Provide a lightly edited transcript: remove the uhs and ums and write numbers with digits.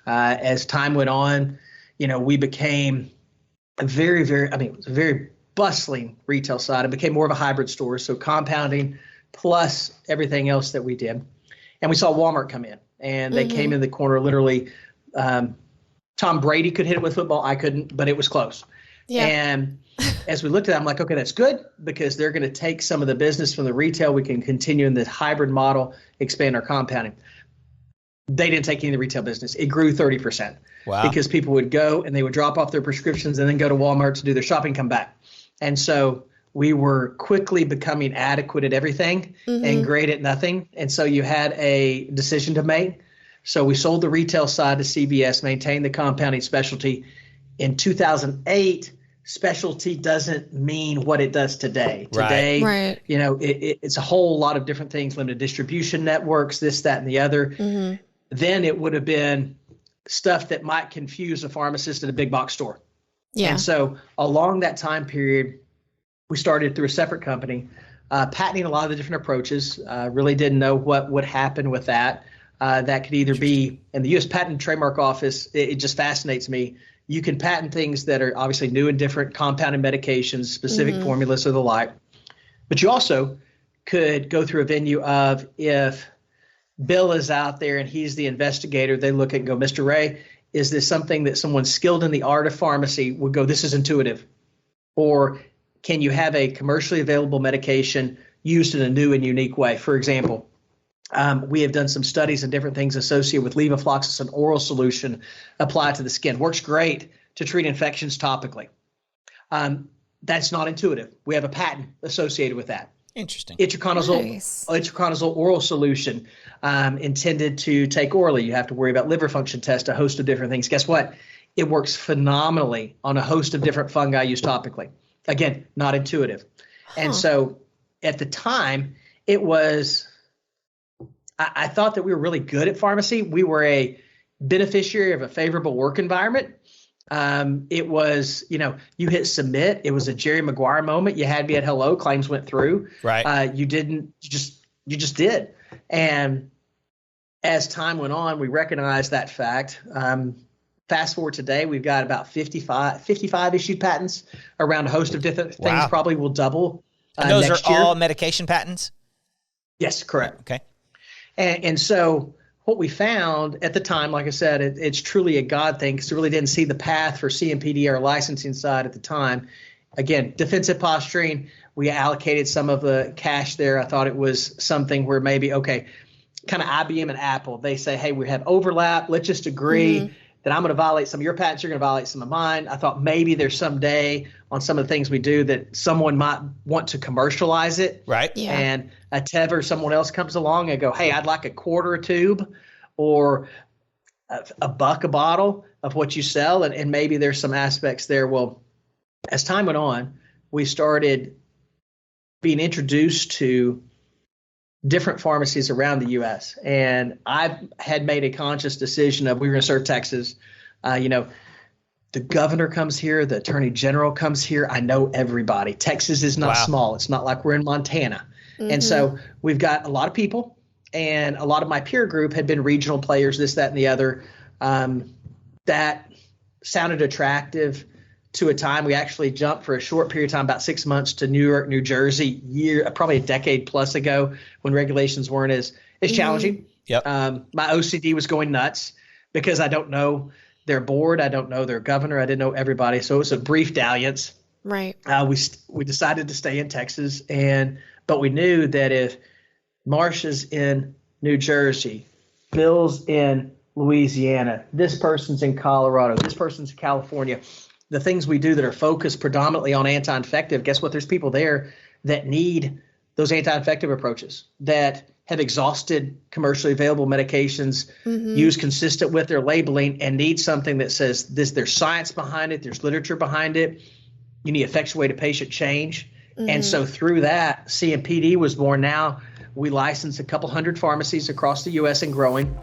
As time went on, we became it was a very bustling retail side. It became more of a hybrid store. So compounding plus everything else that we did. And we saw Walmart come in, and they came in the corner literally. Tom Brady could hit it with football. I couldn't, but it was close. Yeah. And as we looked at it, I'm like, okay, that's good because they're going to take some of the business from the retail. We can continue in this hybrid model, expand our compounding. They didn't take any of the retail business. It grew 30%. Wow. Because people would go and they would drop off their prescriptions and then go to Walmart to do their shopping, come back. And so we were quickly becoming adequate at everything and great at nothing. And so you had a decision to make. So we sold the retail side to CVS, maintained the compounding specialty. In 2008, specialty doesn't mean what it does today. Today, right. It's a whole lot of different things, limited distribution networks, this, that, and the other. Then it would have been stuff that might confuse a pharmacist at a big box store. Yeah. And so along that time period, we started through a separate company, patenting a lot of the different approaches. Really didn't know what would happen with that. That could either be in the U.S. Patent and Trademark Office. It just fascinates me. You can patent things that are obviously new and different, compounded medications, specific formulas or the like. But you also could go through a venue of if Bill is out there and he's the investigator, they look at and go, Mr. Ray, is this something that someone skilled in the art of pharmacy would go, this is intuitive? Or can you have a commercially available medication used in a new and unique way? For example, we have done some studies and different things associated with Levofloxacin oral solution applied to the skin. Works great to treat infections topically. That's not intuitive. We have a patent associated with that. Interesting. Itraconazole oral solution intended to take orally. You have to worry about liver function tests, a host of different things. Guess what? It works phenomenally on a host of different fungi used topically. Again, not intuitive. And so at the time, it was... I thought that we were really good at pharmacy. We were a beneficiary of a favorable work environment. It was, you hit submit. It was a Jerry Maguire moment. You had me at hello. Claims went through. Right. You just did. And as time went on, we recognized that fact. Fast forward today, we've got about 55 issued patents around a host of different things. Probably will double. And those are all medication patents? Yes, correct. Okay. And so what we found at the time, like I said, it's truly a God thing because we really didn't see the path for CMPD, our licensing side at the time. Again, defensive posturing, we allocated some of the cash there. I thought it was something where maybe, okay, kind of IBM and Apple. They say, hey, we have overlap. Let's just agree that I'm going to violate some of your patents. You're going to violate some of mine. I thought maybe there's some day on some of the things we do that someone might want to commercialize it. Right. Yeah. And a Teva or someone else comes along and go, hey, I'd like $0.25 a tube or $1 a bottle of what you sell. And maybe there's some aspects there. Well, as time went on, we started being introduced to different pharmacies around the U.S. And I had made a conscious decision of we were going to serve Texas. The governor comes here. The attorney general comes here. I know everybody. Texas is not small. It's not like we're in Montana. And so we've got a lot of people, and a lot of my peer group had been regional players, this, that, and the other. That sounded attractive to a time. We actually jumped for a short period of time, about 6 months, to New York, New Jersey, probably a decade plus ago when regulations weren't as challenging. Yep. My OCD was going nuts because I don't know their board. I don't know their governor. I didn't know everybody. So it was a brief dalliance. Right. We decided to stay in Texas, but we knew that if Marsha's in New Jersey, Bill's in Louisiana, this person's in Colorado, this person's in California, the things we do that are focused predominantly on anti-infective, guess what? There's people there that need those anti-infective approaches, that have exhausted commercially available medications, used consistent with their labeling, and need something that says this. There's science behind it. There's literature behind it. You need effectuated patient change. And so through that, CMPD was born. Now we license a couple hundred pharmacies across the U.S. and growing.